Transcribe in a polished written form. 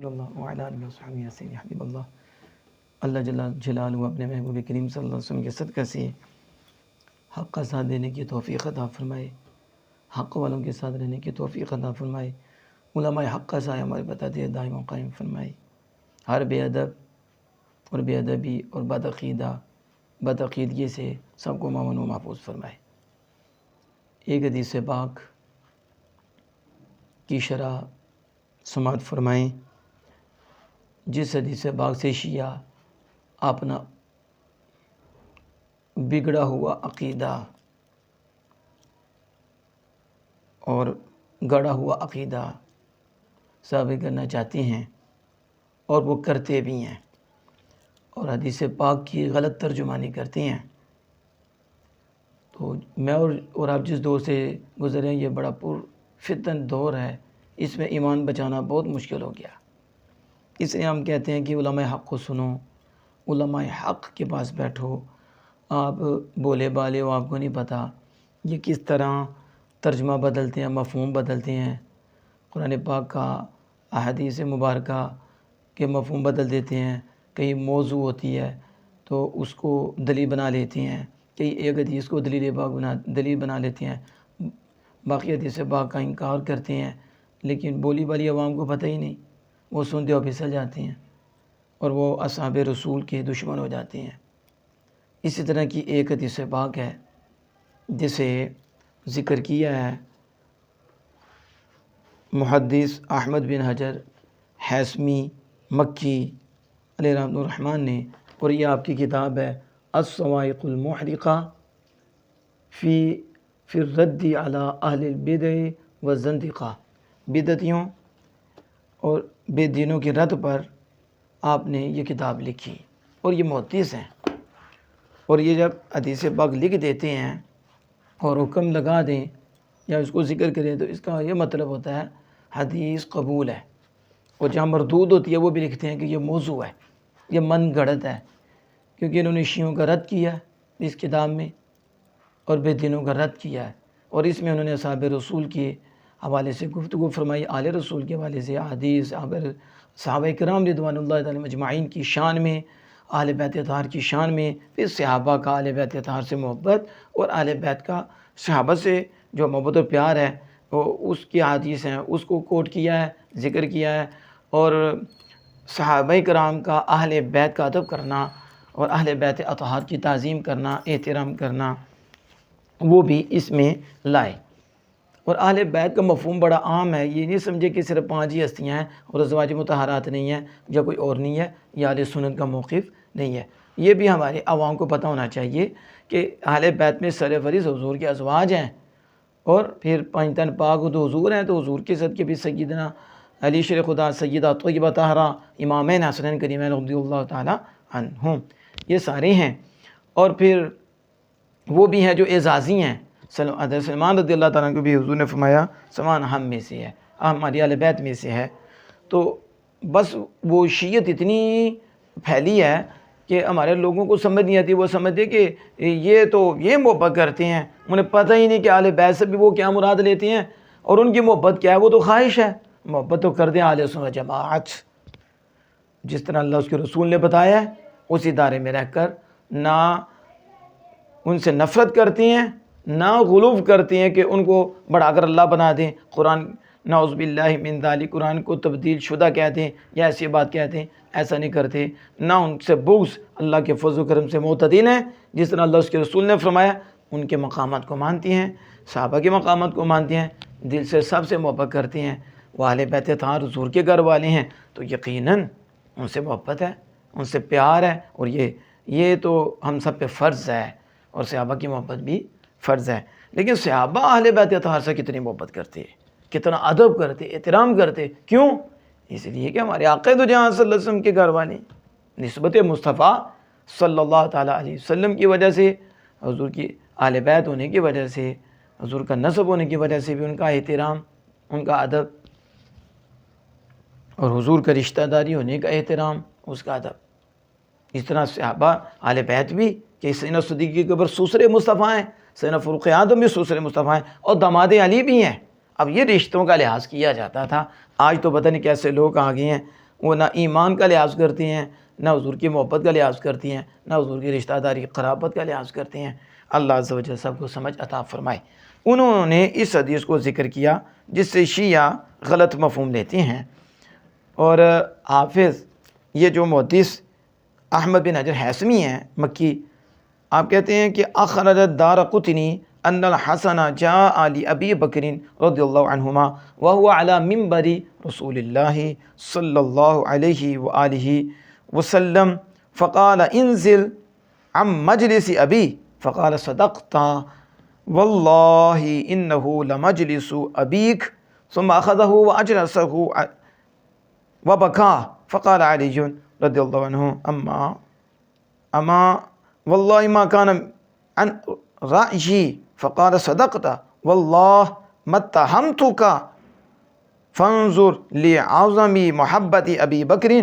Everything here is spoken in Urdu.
اللہ وعلیٰ آلہ وصحبہ وسلم حبیب اللہ جل جلالہ اپنے محبوب کریم صلی اللہ علیہ وسلم کے صدقہ سے حق کا ساتھ دینے کی توفیق عطا فرمائے، حق والوں کے ساتھ رہنے کی توفیق عطا فرمائے، علماء حق کا سایہ ہمارے بتاتے دائم و قائم فرمائے، ہر بے ادب اور بے ادبی اور بدعقیدگی سے سب کو مامون و محفوظ فرمائے۔ ایک حدیث پاک کی شرح سماعت فرمائیں، جس حدیث پاک سے شیعہ اپنا بگڑا ہوا عقیدہ اور گڑا ہوا عقیدہ ثابت کرنا چاہتے ہیں اور وہ کرتے بھی ہیں، اور حدیث پاک کی غلط ترجمانی کرتے ہیں۔ تو میں اور آپ جس دور سے گزرے ہیں یہ بڑا پرفتن دور ہے، اس میں ایمان بچانا بہت مشکل ہو گیا۔ اس لیے ہم کہتے ہیں کہ علماء حق کو سنو، علماء حق کے پاس بیٹھو۔ آپ بولے بالے ہو، آپ کو نہیں پتہ یہ کس طرح ترجمہ بدلتے ہیں، مفہوم بدلتے ہیں، قرآن پاک کا احادیث مبارکہ کے مفہوم بدل دیتے ہیں۔ کئی موضوع ہوتی ہے تو اس کو دلیل بنا لیتے ہیں، کئی ایک حدیث کو دلیل بنا لیتے ہیں، باقی حدیث پاک کا انکار کرتے ہیں، لیکن بولی بالی عوام کو پتہ ہی نہیں، وہ سنتے ہو پھسل جاتے ہیں اور وہ اصحاب رسول کے دشمن ہو جاتے ہیں۔ اسی طرح کی ایک حدیث پاک ہے جسے ذکر کیا ہے محدث احمد بن حجر حیثمی مکی علیہ رحمۃ الرحمن نے، اور یہ آپ کی کتاب ہے الصواعق المحرقہ فی الرد علی اہل البدع والزندقہ، بدعتیوں اور بے دینوں کی رد پر آپ نے یہ کتاب لکھی، اور یہ محدث ہیں، اور یہ جب حدیث پاک لکھ دیتے ہیں اور حکم لگا دیں یا اس کو ذکر کریں تو اس کا یہ مطلب ہوتا ہے حدیث قبول ہے، اور جہاں مردود ہوتی ہے وہ بھی لکھتے ہیں کہ یہ موضوع ہے، یہ من گھڑت ہے، کیونکہ انہوں نے شیعوں کا رد کیا ہے اس کتاب میں اور بے دینوں کا رد کیا ہے، اور اس میں انہوں نے اصحاب رسول کے حوالے سے گفتگو فرمائی، آل رسول کے حوالے سے حدیث، صحابہ کرام رضوان اللہ تعالی مجمعین کی شان میں، اہل بیت اطہار کی شان میں، پھر صحابہ کا اہل بیت اطہار سے محبت اور اہل بیت کا صحابہ سے جو محبت و پیار ہے وہ اس کی حدیث ہیں، اس کو کوٹ کیا ہے، ذکر کیا ہے، اور صحابہ کرام کا اہل بیت کا ادب کرنا اور اہل بیت اطہار کی تعظیم کرنا، احترام کرنا، وہ بھی اس میں لائے۔ اور اہل بیت کا مفہوم بڑا عام ہے، یہ نہیں سمجھے کہ صرف 5 ہی ہستیاں ہیں اور ازواج مطہرات نہیں ہیں یا کوئی اور نہیں ہے، یا اہل سنت کا موقف نہیں ہے۔ یہ بھی ہمارے عوام کو پتہ ہونا چاہیے کہ اہل بیت میں سرفرست حضور کے ازواج ہیں، اور پھر 5 تن پاک تو حضور ہیں، تو حضور کے صدقے بھی سیدنا علی شیر خدا، سیدہ طیبہ طاہرہ، امامین حسنین کریمین رضی اللہ تعالی عنہم، یہ سارے ہیں۔ اور پھر وہ بھی ہیں جو اعزازی ہیں، حضرت سلمان رضی اللہ تعالیٰ کو بھی حضور نے فرمایا سلمان ہم میں سے ہے، ہماری اہل بیت میں سے ہے۔ تو بس وہ شیعت اتنی پھیلی ہے کہ ہمارے لوگوں کو سمجھ نہیں آتی، وہ سمجھتے کہ یہ محبت کرتے ہیں، انہیں پتہ ہی نہیں کہ اہل بیت سے بھی وہ کیا مراد لیتے ہیں، اور ان کی محبت کیا ہے، وہ تو خواہش ہے، محبت تو کر دیں اہل سنت جماعت، جس طرح اللہ اس کے رسول نے بتایا ہے اسی دائرے میں رہ کر، نہ ان سے نفرت کرتے ہیں، نہ غلو کرتے ہیں کہ ان کو بڑھا کر اللہ بنا دیں، قرآن نعوذ باللہ من ذالک، قرآن کو تبدیل شدہ کہتے ہیں یا ایسی بات کہتے ہیں، ایسا نہیں کرتے۔ نہ ان سے بغض، اللہ کے فضل و کرم سے معتدل ہیں، جس طرح اللہ اس کے رسول نے فرمایا، ان کے مقامات کو مانتی ہیں، صحابہ کے مقامات کو مانتی ہیں، دل سے سب سے محبت کرتی ہیں، وہ اہل بیت اطہار حضور کے گھر والے ہیں، تو یقیناً ان سے محبت ہے، ان سے پیار ہے، اور یہ تو ہم سب پہ فرض ہے، اور صحابہ کی محبت بھی فرض ہے۔ لیکن صحابہ اہل بیت اطہار سے کتنی محبت کرتے، کتنا ادب کرتے، احترام کرتے، کیوں؟ اس لیے کہ ہمارے آقا دو جہاں صلی اللہ علیہ وسلم کے گھر والے، نسبت مصطفیٰ صلی اللہ تعالیٰ علیہ وسلم کی وجہ سے، حضور کی اہل بیت ہونے کی وجہ سے، حضور کا نسب ہونے کی وجہ سے بھی ان کا احترام، ان کا ادب، اور حضور کا رشتہ داری ہونے کا احترام، اس کا ادب۔ اس طرح صحابہ اہل بیت بھی، کہ سیدنا صدیق کے اوپر سسر مصطفیٰ ہیں، سیدنا فاروق اعظم بھی سسر مصطفیٰ ہیں، اور داماد علی بھی ہیں۔ اب یہ رشتوں کا لحاظ کیا جاتا تھا، آج تو پتہ نہیں کیسے لوگ آ گئے ہیں، وہ نہ ایمان کا لحاظ کرتے ہیں، نہ حضور کی محبت کا لحاظ کرتی ہیں، نہ حضور کی رشتہ داری قرابت کا لحاظ کرتے ہیں۔ اللہ عز و جل سب کو سمجھ عطا فرمائے۔ انہوں نے اس حدیث کو ذکر کیا جس سے شیعہ غلط مفہوم لیتے ہیں، اور حافظ یہ جو محدث احمد بن حجر حیثمی ہیں مکی، آپ کہتے ہیں کہ اخرج الدارقطنی ان الحسن جاء لأبی بکر رضی اللہ عنہما وهو على منبر رسول اللہ صلی اللہ علیہ وآلہ وسلم فقال انزل عن مجلس ابی فقال صدقت واللہ انه لمجلس ابیک ثم اخذه واجلسه وبكى فقال علي رضی اللہ عنہ اما والله ما كان عن رأيي فقال صدقت والله ما اتهمتك فانظر لعظم محبة أبي بكر